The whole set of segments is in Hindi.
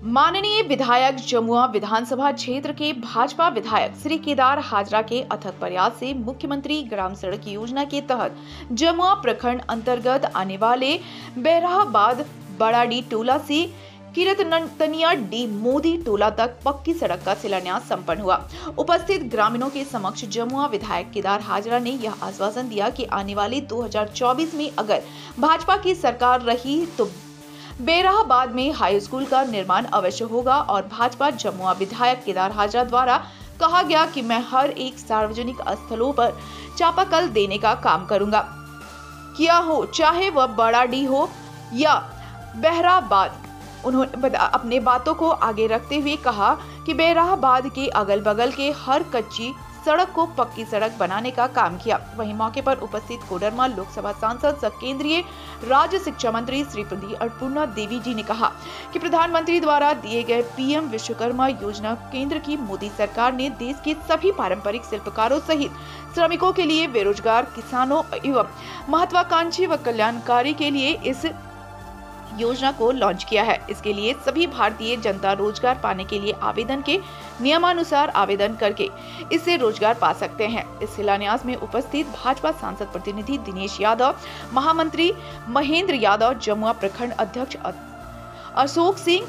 माननीय विधायक जमुआ विधानसभा क्षेत्र के भाजपा विधायक श्री केदार हाजरा के अथक प्रयास से मुख्यमंत्री ग्राम सड़क योजना के तहत जमुआ प्रखंड अंतर्गत आने वाले बहराबाद बड़ाडी टोला से कीर्तनिया डी मोदी टोला तक पक्की सड़क का शिलान्यास संपन्न हुआ। उपस्थित ग्रामीणों के समक्ष जमुआ विधायक केदार हाजरा ने यह आश्वासन दिया कि आने वाले 2024 में अगर भाजपा की सरकार रही तो बहराबाद में हाई स्कूल का निर्माण अवश्य होगा और भाजपा जमुआ विधायक केदार हाजरा द्वारा कहा गया कि मैं हर एक सार्वजनिक स्थलों पर चापाकल देने का काम करूंगा, किया हो चाहे वह बड़ाडी हो या बहराबाद। उन्होंने अपने बातों को आगे रखते हुए कहा कि बहराबाद के अगल बगल के हर कच्ची सड़क को पक्की सड़क बनाने का काम किया। वहीं मौके पर उपस्थित कोडरमा लोकसभा सांसद सह केंद्रीय राज्य शिक्षा मंत्री श्रीमती अन्नपूर्णा देवी जी ने कहा कि प्रधानमंत्री द्वारा दिए गए पीएम विश्वकर्मा योजना केंद्र की मोदी सरकार ने देश के सभी पारंपरिक शिल्पकारों सहित श्रमिकों के लिए, बेरोजगार किसानों एवं महत्वाकांक्षी व कल्याणकारी के लिए इस योजना को लॉन्च किया है। इसके लिए सभी भारतीय जनता रोजगार पाने के लिए आवेदन के नियमानुसार आवेदन करके इससे रोजगार पा सकते हैं। इस शिलान्यास में उपस्थित भाजपा सांसद प्रतिनिधि दिनेश यादव, महामंत्री महेंद्र यादव, जमुआ प्रखंड अध्यक्ष अशोक सिंह,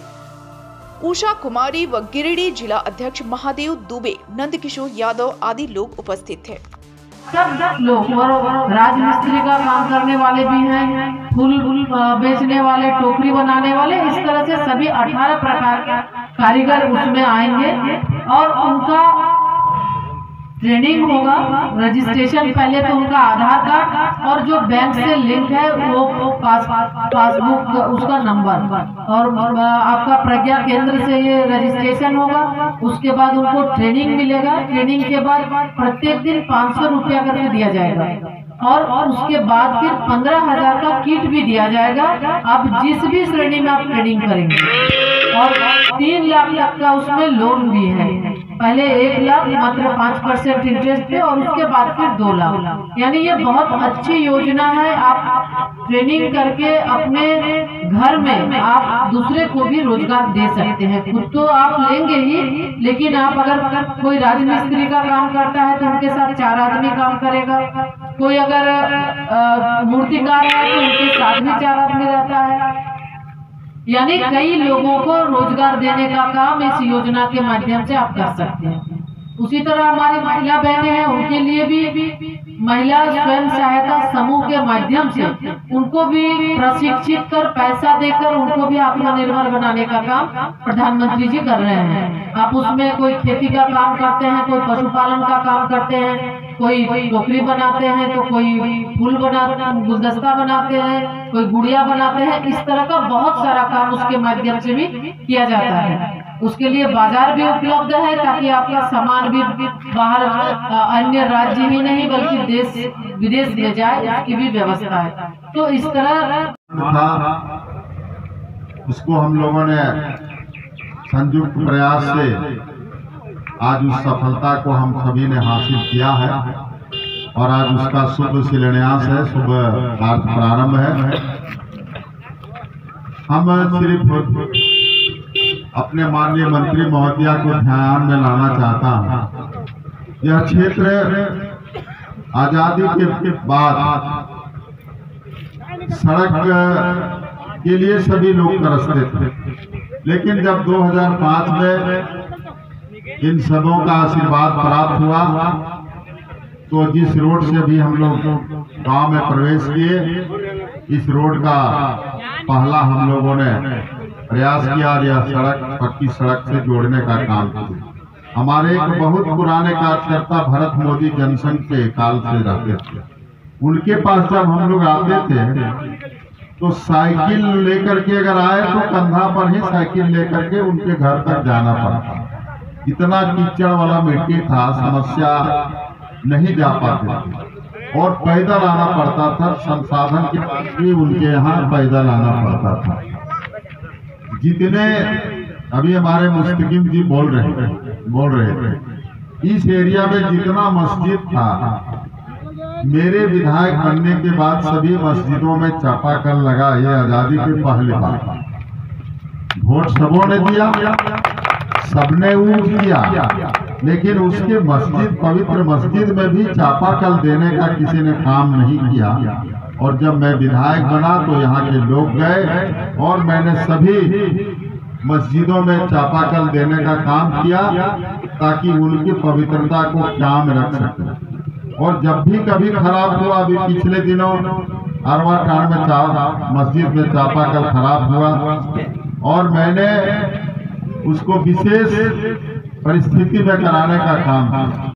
उषा कुमारी व गिरिडीह जिला अध्यक्ष महादेव दुबे, नंदकिशोर यादव आदि लोग उपस्थित थे। सब लोग और राजमिस्त्री का काम करने वाले भी हैं, फूल बेचने वाले, टोकरी बनाने वाले, इस तरह से सभी 18 प्रकार के कारीगर उसमें आएंगे और उनका ट्रेनिंग होगा। रजिस्ट्रेशन पहले तो उनका आधार कार्ड और जो बैंक से लिंक है वो पासबुक उसका नंबर और आपका प्रज्ञा केंद्र से ये रजिस्ट्रेशन होगा। उसके बाद उनको ट्रेनिंग मिलेगा। ट्रेनिंग के बाद प्रत्येक दिन 500 रुपया करके दिया जाएगा और उसके बाद फिर 15,000 का किट भी दिया जाएगा। आप जिस भी श्रेणी में आप ट्रेनिंग करेंगे और 3 लाख तक का उसमें लोन भी है। पहले 1 लाख मात्र 5% इंटरेस्ट पे और उसके बाद फिर 2 लाख। यानी ये बहुत अच्छी योजना है। आप ट्रेनिंग करके अपने घर में आप दूसरे को भी रोजगार दे सकते हैं। खुद तो आप लेंगे ही, लेकिन आप अगर कोई राजमिस्त्री का काम करता है तो उनके साथ 4 आदमी काम करेगा। कोई अगर मूर्तिकार है तो उनके साथ भी 4 आदमी रहता है। यानी कई लोगों को रोजगार देने का काम इस योजना के माध्यम से आप कर सकते हैं। उसी तरह हमारी महिला बहनें हैं, उनके लिए भी महिला स्वयं सहायता समूह के माध्यम से उनको भी प्रशिक्षित कर, पैसा देकर उनको भी आत्मनिर्भर बनाने का काम प्रधानमंत्री जी कर रहे हैं। आप उसमें कोई खेती का काम करते हैं, कोई पशुपालन का काम करते हैं, कोई टोकरी बनाते हैं, तो कोई फूल बनाते, गुलदस्ता बनाते हैं, कोई गुड़िया बनाते हैं। इस तरह का बहुत सारा काम उसके माध्यम से भी किया जाता है। उसके लिए बाजार भी उपलब्ध है ताकि आपका सामान भी बाहर अन्य राज्य ही नहीं बल्कि देश विदेश ले जाए, उसकी भी व्यवस्था है। तो इस तरह उसको हम लोगों ने संयुक्त प्रयास से आज उस सफलता को हम सभी ने हासिल किया है और आज उसका शुभ शिलान्यास है, शुभ कार्य प्रारंभ है। हम सिर्फ अपने माननीय मंत्री महोदया को ध्यान में लाना चाहता हूँ। यह क्षेत्र आजादी के बाद सड़क के लिए सभी लोग तरसते थे, लेकिन जब 2005 में इन सबों का आशीर्वाद प्राप्त हुआ तो जिस रोड से भी हम लोग गांव में प्रवेश किए, इस रोड का पहला हम लोगों ने प्रयास किया और यह सड़क पक्की सड़क से जोड़ने का काम किया। हमारे एक बहुत पुराने कार्यकर्ता भरत मोदी जनसंघ के काल से रहते थे। उनके पास जब हम लोग आते थे तो साइकिल लेकर के अगर आए तो कंधा पर ही साइकिल लेकर के उनके घर तक जाना पड़ता। इतना कीचड़ वाला मिट्टी था, समस्या नहीं जा पाते थे और पैदल आना पड़ता था। संसाधन के बाद भी उनके यहाँ पैदल आना पड़ता था। जितने अभी हमारे मुस्तकीम जी बोल रहे थे, इस एरिया में जितना मस्जिद था, मेरे विधायक बनने के बाद सभी मस्जिदों में चापाकल लगा। ये आजादी के पहले बात। वोट सबों ने दिया, सबने ऊँच किया, लेकिन उसके मस्जिद, पवित्र मस्जिद में भी चापाकल देने का किसी ने काम नहीं किया। और जब मैं विधायक बना तो यहाँ के लोग गए और मैंने सभी मस्जिदों में चापाकल देने का काम किया ताकि उनकी पवित्रता को कायम रख सके। और जब भी कभी खराब हुआ, अभी पिछले दिनों अरवा कांड में मस्जिद में चापाकल खराब हुआ और मैंने उसको विशेष परिस्थिति में कराने का काम किया।